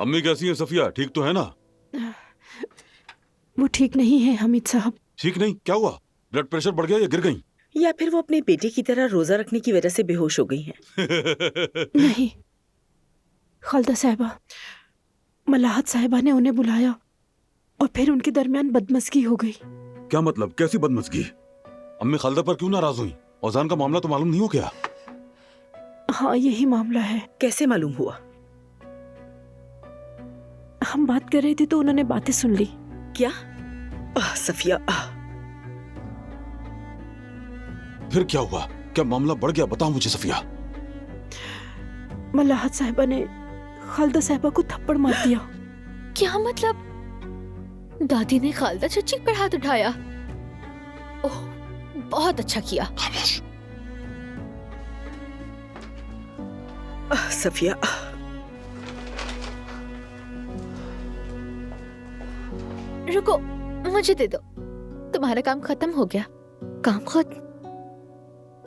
अम्मी कैसी है सफिया, ठीक तो है ना? वो ठीक नहीं है हामिद साहब। ठीक नहीं? क्या हुआ? ब्लड प्रेशर बढ़ गया या गिर गई? या फिर वो अपने बेटे की तरह रोजा रखने की वजह से बेहोश हो गई हैं। नहीं खालदा साहिबा, मलाहत साहिबा ने उन्हें बुलाया और फिर उनके दरमियान बदमज़गी हो गई। क्या मतलब, कैसी बदमज़गी? अम्मी खालदा पर क्यों नाराज हुई? औजान का मामला तो मालूम नहीं हो क्या? हाँ यही मामला है। कैसे मालूम हुआ? हम बात कर रहे थे तो उन्होंने बातें सुन ली। क्या? सफिया फिर क्या हुआ? क्या मामला बढ़ गया? बताओ मुझे सफिया। मलाहत साहिबा ने खालदा साहिबा को थप्पड़ मार दिया। क्या मतलब? दादी ने खालदा चच्ची पर हाथ उठाया? ओह, बहुत अच्छा किया। खामोश। सफिया रुको, मुझे दे दो। तुम्हारा काम खत्म हो गया। काम खत्म?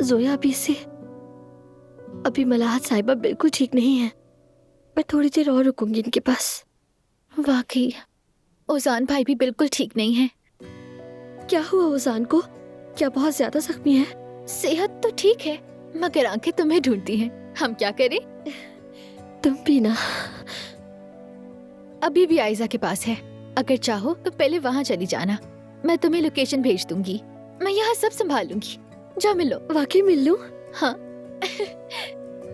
जोया अभी मलाहत साहिबा बिल्कुल ठीक नहीं है। मैं थोड़ी देर और रुकूंगी इनके पास। वाकई ओजान भाई भी बिल्कुल ठीक नहीं है। क्या हुआ ओजान को? क्या बहुत ज्यादा जख्मी है? सेहत तो ठीक है मगर आंखें तुम्हें ढूंढती हैं। हम क्या करें? तुम भी ना। अभी भी आयजा के पास है। अगर चाहो तो पहले वहाँ चली जाना। मैं तुम्हें लोकेशन भेज दूंगी। मैं यहाँ सब संभाल लूंगी। जाओ मिलो। वाकई मिल लूं? हाँ।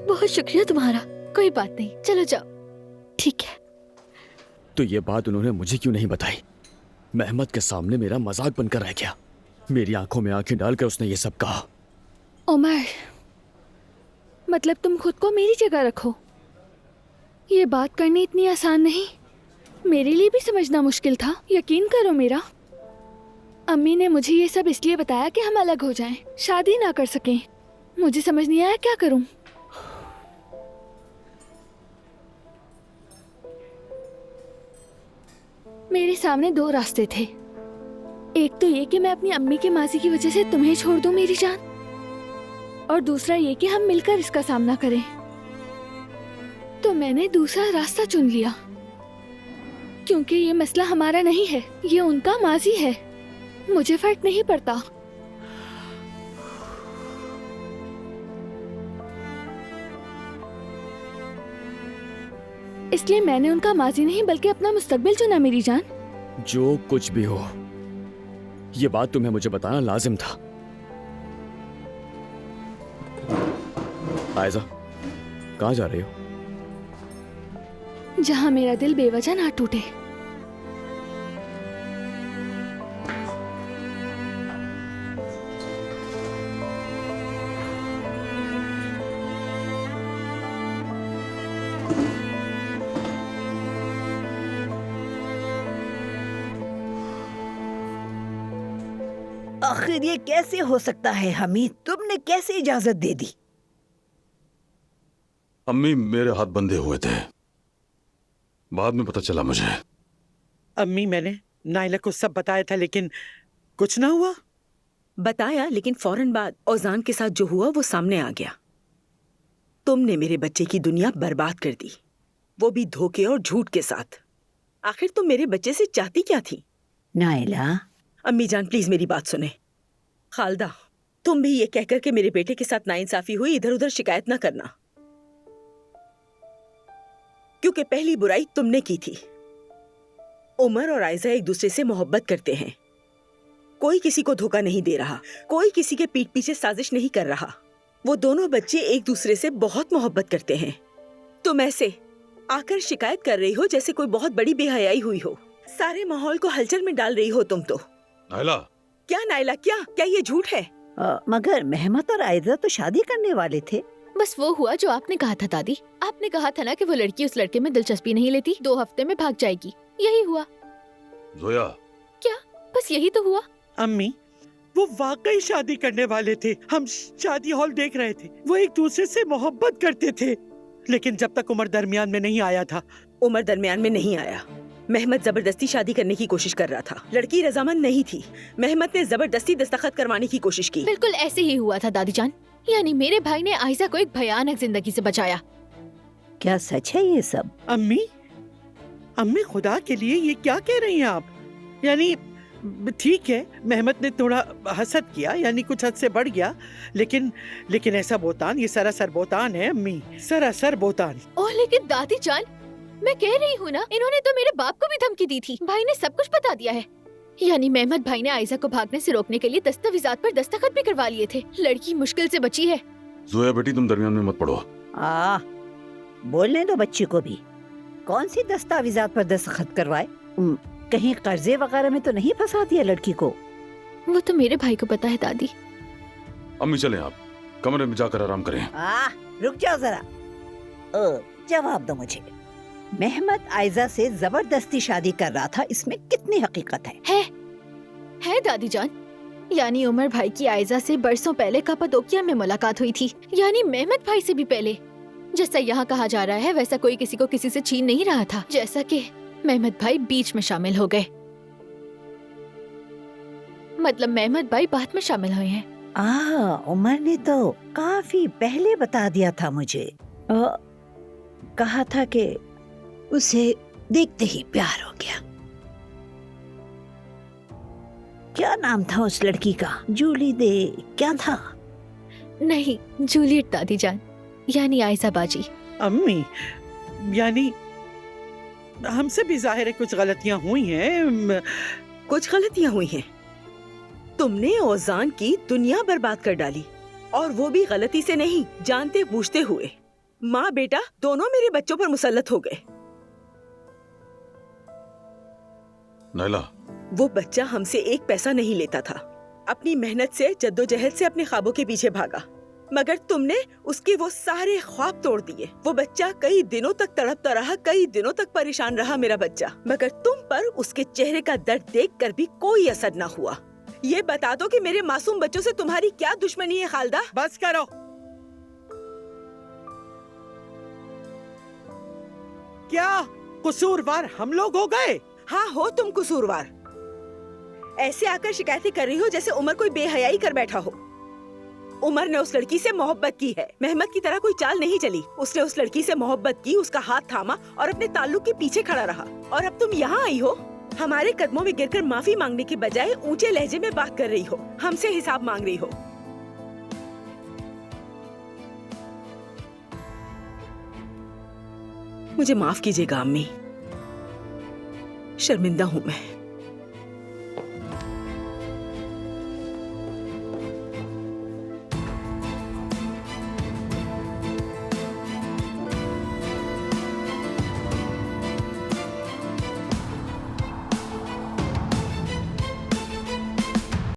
बहुत शुक्रिया तुम्हारा। कोई बात नहीं, चलो जाओ। ठीक है। तो ये बात उन्होंने मुझे क्यों नहीं बताई? महमद के सामने मेरा मजाक बनकर रह गया। मेरी आंखों में आंखें डालकर उसने ये सब कहा। उमर, मतलब तुम खुद को मेरी जगह रखो। ये बात करनी इतनी आसान नहीं। मेरे लिए भी समझना मुश्किल था, यकीन करो मेरा। अम्मी ने मुझे ये सब इसलिए बताया कि हम अलग हो जाएं, शादी ना कर सकें। मुझे समझ नहीं आया क्या करूं। मेरे सामने दो रास्ते थे। एक तो ये कि मैं अपनी अम्मी के माजी की वजह से तुम्हें छोड़ दूं मेरी जान, और दूसरा ये कि हम मिलकर इसका सामना करें। तो मैंने दूसरा रास्ता चुन लिया, क्योंकि ये मसला हमारा नहीं है, ये उनका माजी है। मुझे फर्क नहीं पड़ता। इसलिए मैंने उनका माजी नहीं बल्कि अपना मुस्तकबिल चुना मेरी जान। जो कुछ भी हो, ये बात तुम्हें मुझे बताना लाजिम था। आयजा, कहाँ जा रही हो? जहाँ मेरा दिल बेवजह ना टूटे। आखिर ये कैसे हो सकता है हमीद? तुमने कैसे इजाजत दे दी? अम्मी मेरे हाथ बंधे हुए थे, बाद में पता चला मुझे। अम्मी मैंने नाइला को सब बताया था लेकिन कुछ ना हुआ। बताया लेकिन फौरन बाद औजान के साथ जो हुआ वो सामने आ गया। तुमने मेरे बच्चे की दुनिया बर्बाद कर दी, वो भी धोखे और झूठ के साथ। आखिर तुम मेरे बच्चे से चाहती क्या थी? नाइला, अम्मी जान प्लीज मेरी बात सुने। खालदा, तुम भी ये कहकर के मेरे बेटे के साथ नाइंसाफी हुई इधर उधर शिकायत ना करना, क्योंकि पहली बुराई तुमने की थी। उमर और आयजा एक दूसरे से मोहब्बत करते हैं। कोई किसी को धोखा नहीं दे रहा, कोई किसी के पीठ पीछे साजिश नहीं कर रहा। वो दोनों बच्चे एक दूसरे से बहुत मोहब्बत करते हैं। तुम ऐसे आकर शिकायत कर रही हो जैसे कोई बहुत बड़ी बेहयाई हुई हो। सारे माहौल को हलचल में डाल रही हो तुम तो। नाइला, क्या नाइला, क्या ये झूठ है? मगर महमद और आयजा तो शादी करने वाले थे। बस वो हुआ जो आपने कहा था दादी। आपने कहा था ना कि वो लड़की उस लड़के में दिलचस्पी नहीं लेती, 2 हफ्ते में भाग जाएगी। यही हुआ। जोया, क्या बस यही तो हुआ? अम्मी, वो वाकई शादी करने वाले थे। हम शादी हॉल देख रहे थे। वो एक दूसरे से मोहब्बत करते थे, लेकिन जब तक उमर दरमियान में नहीं आया था। उमर दरमियान में नहीं आया। महमद जबरदस्ती शादी करने की कोशिश कर रहा था। लड़की रजामंद नहीं थी। महमद ने जबरदस्ती दस्तखत करवाने की कोशिश की। बिल्कुल ऐसे ही हुआ था दादी जान। यानी मेरे भाई ने आयजा को एक भयानक जिंदगी से बचाया। क्या सच है ये सब? अम्मी, अम्मी खुदा के लिए ये क्या कह रही हैं आप? यानी ठीक है, मेहमत ने थोड़ा हसद किया, यानी कुछ हद से बढ़ गया, लेकिन ऐसा बोतान, ये सरासर बोतान है अम्मी, सरासर बोतान। ओह लेकिन दादी जान, मैं कह रही हूँ ना, इन्होंने तो मेरे बाप को भी धमकी दी थी। भाई ने सब कुछ बता दिया है। यानी मेहमत भाई ने आयजा को भागने से रोकने के लिए दस्तावेजात पर दस्तखत भी करवा लिए थे। लड़की मुश्किल से बची है। जोया बेटी, तुम दरमियान में मत पड़ो। बोलने दो बच्ची को भी। कौन सी दस्तावेजात पर दस्तखत करवाए? कहीं कर्जे वगैरह में तो नहीं फंसा दिया लड़की को? वो तो मेरे भाई को पता है दादी। अम्मी चलें, आप कमरे में जाकर आराम करें। रुक जाओ जरा। जवाब दो मुझे। मेहमत आयजा से जबरदस्ती शादी कर रहा था, इसमें कितनी हकीकत है? है दादी जान। यानी उमर भाई की आयजा से बरसों पहले कपाडोकिया में मुलाकात हुई थी, यानी मेहमत भाई से भी पहले। जैसा यहाँ कहा जा रहा है वैसा कोई किसी को किसी से छीन नहीं रहा था, जैसा कि मेहमत भाई बीच में शामिल हो गए। मतलब मेहमत भाई बाद में शामिल हुए हैं। उमर ने तो काफी पहले बता दिया था मुझे। कहा था कि उसे देखते ही प्यार हो गया। क्या नाम था उस लड़की का? जूली दे क्या था? नहीं, जूलियट दादी जान, यानी आयजा बाजी। अम्मी, यानी हमसे भी जाहिर है कुछ गलतियां हुई हैं। कुछ गलतियां हुई हैं। तुमने ओजान की दुनिया बर्बाद कर डाली, और वो भी गलती से नहीं, जानते बूझते हुए। माँ बेटा दोनों मेरे बच्चों पर मुसल्लत हो गए। नायला, वो बच्चा हमसे एक पैसा नहीं लेता था, अपनी मेहनत से, जद्दोजहद से अपने ख्वाबों के पीछे भागा, मगर तुमने उसके वो सारे ख्वाब तोड़ दिए। वो बच्चा कई दिनों तक तड़पता रहा, कई दिनों तक परेशान रहा मेरा बच्चा, मगर तुम पर उसके चेहरे का दर्द देखकर भी कोई असर न हुआ। ये बता दो कि मेरे मासूम बच्चों से तुम्हारी क्या दुश्मनी है खालदा? बस करो। क्या कसूरवार हम लोग हो गए? हाँ, हो तुम कसूरवार। ऐसे आकर शिकायतें कर रही हो जैसे उमर कोई बेहयाई कर बैठा हो। उमर ने उस लड़की से मोहब्बत की है, मेहमत की तरह कोई चाल नहीं चली। उसने उस लड़की से मोहब्बत की, उसका हाथ थामा और अपने ताल्लुक के पीछे खड़ा रहा। और अब तुम यहाँ आई हो, हमारे कदमों में गिरकर माफी मांगने के बजाय ऊंचे लहजे में बात कर रही हो, हमसे हिसाब मांग रही हो। मुझे माफ कीजिएगा अम्मी, शर्मिंदा हूँ मैं।